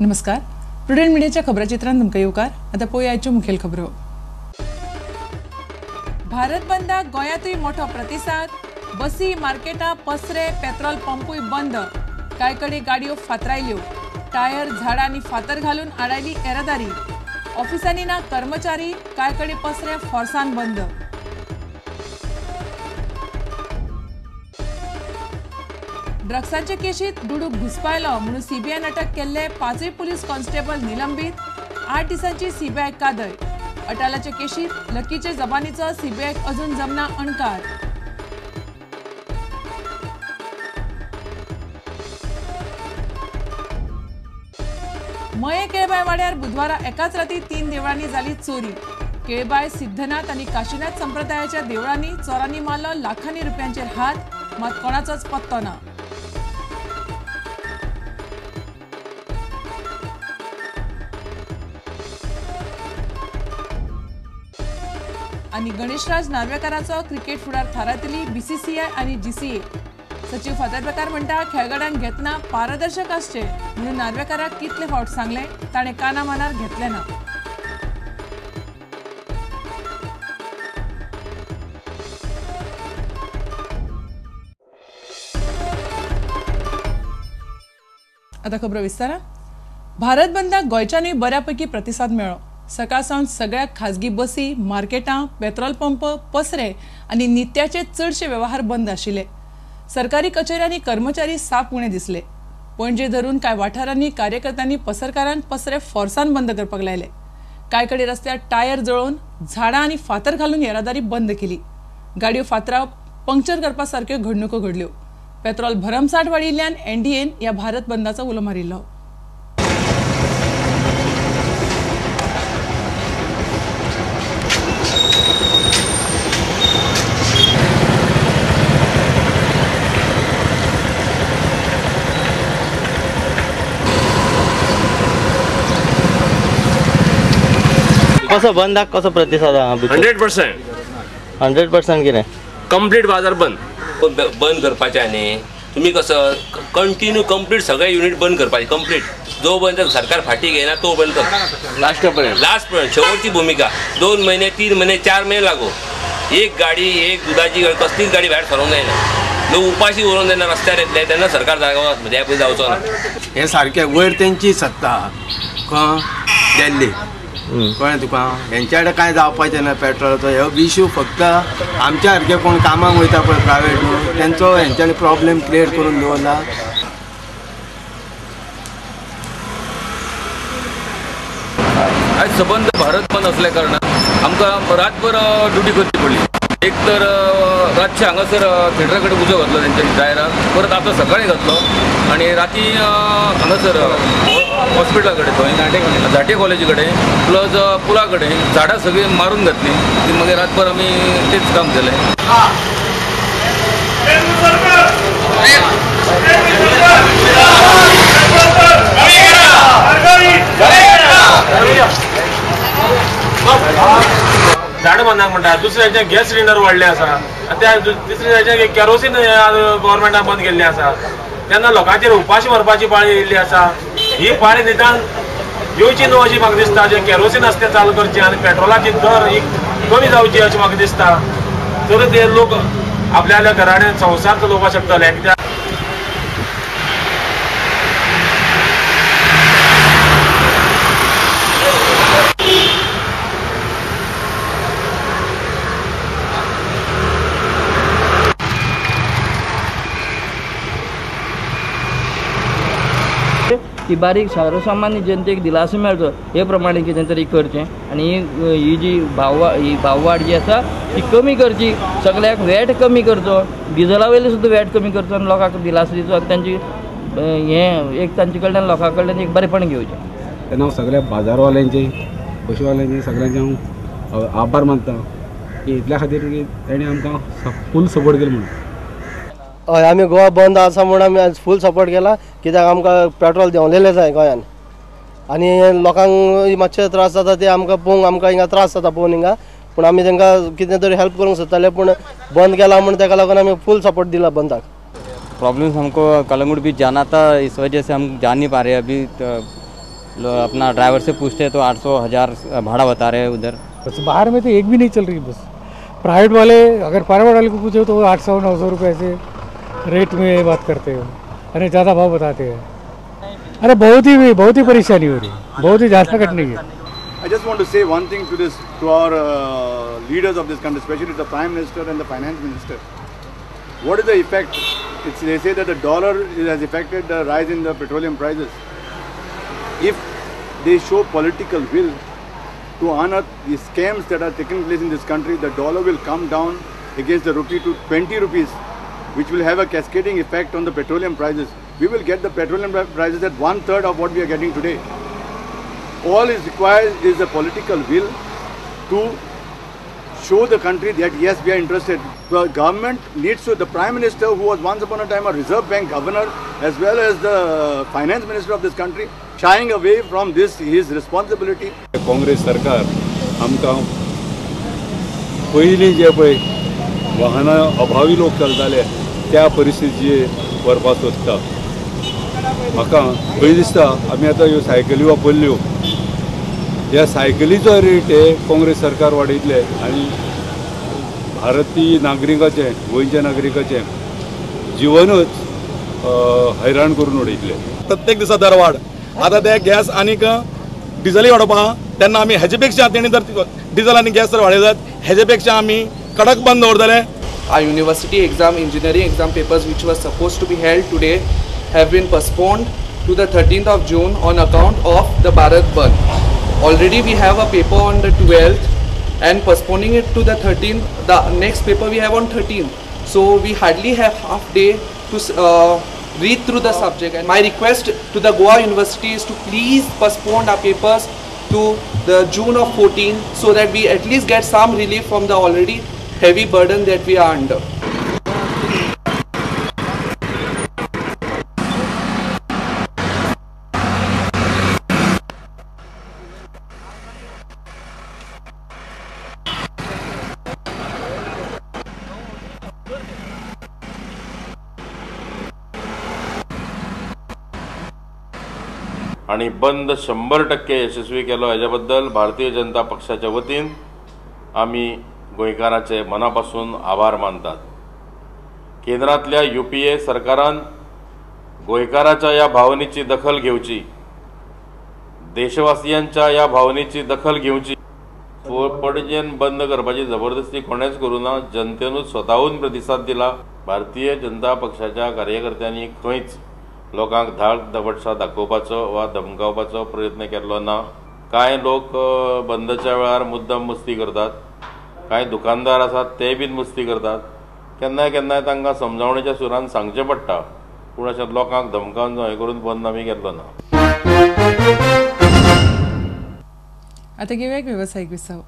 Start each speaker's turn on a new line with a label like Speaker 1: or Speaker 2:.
Speaker 1: नमस्कार. प्रुडंट मिडियाच्या खबराचित्रांत तुमकां येवकार. आतां पळोवया आयच्यो मुखेल खबरो. भारत बंदाक गोंयांतूय मोठो प्रतिसाद. बसी, मार्केटां, पसरे, पेट्रोल पंपूय बंद. कांय कडेन गाडयो फातरायल्यो. टायर, झाडां आनी फातर घालून आडायली येरादारी. ऑफिसांनी ना कर्मचारी. कांय कडेन पसरे फोर्सान बंद. ड्रग्साचे केशीत डुडूक घुसपायलो म्हणून सीबीआयन अटक केल्ले 5 पुलीस कॉन्स्टेबल निलंबित. 8 दिसांची सीबीआय कादय. अटालाचे केशीत लकीचे जबानीचो सीबीआयक अजून जमना अणकार. मये केळबाय वाड्यार बुधवारा एकाच राती 3 देवळांनी जाली चोरी. केळबाय, सिद्धनाथ आनी काशीनाथ संप्रदायाच्या देवळांनी चोरांनी मारलो लाखांनी रुपयांचेर हात. मात कोणाचोच पत्तो ना. आनी गणेशराज नार्वेकाराचो क्रिकेट फुडार थारायतली बीसीसीआय आनी जीसीए. सचिव फातर्पेकार म्हणटा खेळगड्यांक घेतना पारदर्शक आसचे म्हणून नार्वेकाराक कितले फावट सांगले ताणें काना मनार घेतले ना. आता खबर विस्तारा. भारत बंदाक गोंयच्यानूय बऱ्यापैकी प्रतिसाद मेळ्ळो. सकाळ सावन सगळ्या खाजगी बसी, मार्केटां, पेट्रोल पंप, पसरे आनी नित्याचे चडशे वेवहार बंद आशिल्ले. सरकारी कचेऱ्यांनी कर्मचारी साप उणे दिसले. पणजे धरून कांय वाठारांनी कार्यकर्त्यांनी पसरकारांक पसरे फोर्सान बंद करपाक लायले. कांय कडेन रस्त्यार टायर जळोवन, झाडां आनी फातर घालून येरादारी बंद केली. गाडयो फातरावप, पंक्चर करपा सारक्यो घडणुको घडल्यो. पेट्रोल भरमसाट वाडिल्ल्यान एनडीएन ह्या भारत बंदाचो उलो मारिल्लो.
Speaker 2: कसो बंदाक कसो प्रतिसाद आहा? 100% कितें
Speaker 3: कंप्लीट बाजार बंद करपाचे न्ही. तुम्ही कसं कंटिन्यू कंप्लीट सगळे युनिट बंद करपाचे. कंप्लीट जो बंद सरकार फाटी घेयना तो बंद कर लास्ट पर्यंत शेवटची भूमिका. 2 महिने 3 महिने 4 महिने लागो. एक गाडी, एक दुधाची गाडी, कसलीच गाडी भायर सरोंक जायना. लोक उपाशी उरोवन जेन्ना रस्त्यार येतले तेन्ना सरकार जागो ह्या पळय जावचो ना.
Speaker 4: हे सारकें वयर तेंची सत्ता दिल्ली कळ्ळें तुका. हेंच्या कडेन कांय जावपाचें ना पेट्रोलाचो. हे इश्यू फक्त आमच्या सारके कोण कामाक वयता पळय प्रायवेट तेंचो हेंच्यांनी प्रॉब्लेम क्लियर करून दवरला.
Speaker 3: आयज सबंद भारत बंद असल्या कारणान आमकां रातभर ड्युटी करची पडली. एक तर रातचे हांगासर थिएटरा कडेन उजो घातलो तेंच्यांनी ड्रायराक. परत आतां सकाळीं घातलो आनी राती हांगासर हॉस्पिटला कडेन थंय झांटे कॉलेजी कडेन प्लस पुला कडेन झाडां सगळीं मारून घातली. ती मागीर रातभर आमी तेच काम केलें.
Speaker 5: झाडां बांदूंक म्हणटा. दुसऱ्याचे गॅस सिलिंडर वाडले आसा. त्या तिसऱ्याचे केरोसीन गव्हर्मेंटान बंद केल्ले आसा. तेन्ना लोकांचेर उपाशी मरपाची पाळी येयल्ली आसा. ही पाळी निदान येवची न्हू अशी म्हाका दिसता. जे केरोसीन आसा तें चालू करचें आनी पेट्रोलाची दर ही कमी जावची अशें म्हाका दिसता. तर ते लोक आपल्या घराण्यांत संवसार चलोवपाक शकतले. कित्याक
Speaker 6: की बारीक सर्वसामान्य जनतेक दिलासो मेळचो हे प्रमाणे कितें तरी करचें. आनी ही जी भाववाड जी आसा ती कमी करची. सगळ्याक वॅट कमी करचो. डिझला वयले सुद्दां वॅट कमी करचो आनी लोकांक दिलासो दिवचो. आनी तांची हें एक तांचे कडल्यान लोकां कडल्यान एक बरेपण घेवचें.
Speaker 7: तेन्ना हांव सगळ्या बाजारवाल्यांचे, पशुवाल्यांचे सगळ्यांचे हांव आभार मानता की इतल्या खातीर की तेणी आमकां फूल सपोर्ट केलो म्हणून.
Speaker 8: हय, आमी गोवा बंद आसा म्हणून आमी आज फूल सपोर्ट केला. कित्याक आमकां पेट्रोल देंवलेलें जाय गोंयान. आनी लोकांक मातशे त्रास जाता ते आमकां पळोवंक आमकां हिंगा त्रास जाता पळोवन हिंगा. पूण आमी तांकां कितें तरी हेल्प करूंक सोदताले. पूण बंद केला म्हणून ताका लागून आमी फूल सपोर्ट दिला बंदाक.
Speaker 2: प्रॉब्लम्स हमको कलंगुट भी जाना था, इस वजह से हम जा नहीं पा रहे अभी।
Speaker 9: अपना ड्राइवर से पूछते तो 800-1000 भाड़ा बता रहे हैं उधर।
Speaker 10: बस बाहर में तो एक भी नहीं चल रही बस। प्राइवेट वाले अगर प्राइवेट वाले को पूछो तो 800-900 रुपये ऐसे रेट में बात करते हो, अरे ज़्यादा भाव बताते हैं। अरे बहुत ही परेशानी हो रही है, बहुत ही ज़्यादा कठिनाई है।
Speaker 11: I just want to say one thing to our leaders of this country, especially the Prime Minister and the Finance Minister. What is the effect? They say that the dollar has affected the rise in the petroleum prices. If they show political will to unearth the scams that are taking place in this country, the dollar will come down against the rupee to 20 rupees, which will have a cascading effect on the petroleum prices. We will get the petroleum prices at 1/3 of what we are getting today. All is required is the political will to show the country that yes, we are interested. The government needs to, the Prime Minister, who was once upon a time a Reserve Bank governor, as well as the Finance Minister of this country, shying away from this his responsibility.
Speaker 7: Congress सरकार आमकां पयलीं जे पळय वाहनां अभावी लोक चलताले त्या परिस्थितीचेर व्हरपाक सोदता। म्हाका भंय दिसता आमी आतां ह्यो सायकली वापरल्यो, ह्या सायकलीचो रेट काँग्रेस सरकार वाडयतले आनी भारतीय नागरिकाचें गोंयच्या नागरिकाचें जिवनूच हैराण करून उडयतले।
Speaker 12: प्रत्येक दिसा दर वाड, आतां ते गॅस आनीक डिझलय वाडोवपा तेन्ना आमी हेजे पेक्षा तेणी जर डिझल आनी गॅस जर वाडयतात हेजे पेक्षा आमी कडक बंद दवरतले।
Speaker 13: Our university exam, engineering exam papers which were supposed to be held today have been postponed to the 13th of June on account of the Bharat Bandh. Already we have a paper on the 12th and postponing it to the 13th, the next paper we have on 13th. So we hardly have half day to read through the subject. And my request to the Goa University is to please postpone our papers to the June of 14 so that we at least get some relief from the already heavy burden that we are under.
Speaker 14: आणि बंद 100% यशस्वी केलो हेच्या बद्दल भारतीय जनता पक्षाच्या वतीन आम्ही गोंयकारांचे मनापासून आभार मानतात। केंद्रातल्या UPA सरकारान गोंयकाराच्या या भावनेची दखल घेवची, देशवासियांच्या या भावनेची दखल घेवची। पणजेन बंद करपाची जबरदस्ती कोणेच करूना, जनतेनूच स्वताहून प्रतिसाद दिला। भारतीय जनता पक्षाच्या कार्यकर्त्यांनी खंयच लोकांक धाक दपटसा दाखोवपाचो वा धमकावपाचो प्रयत्न केल्लो ना। कांय लोक बंदच्या वेळार मुद्दम मस्ती करतात, कांय दुकानदार आसात ते बीन मस्ती करतात। केन्नाय केन्नाय तांकां समजावणेच्या सुरान सांगचें पडटा, पूण अशें लोकांक धमकावन हें करून बंद आमी केल्लो ना।
Speaker 1: आता घेऊया एक व्यावसायिक विसाव।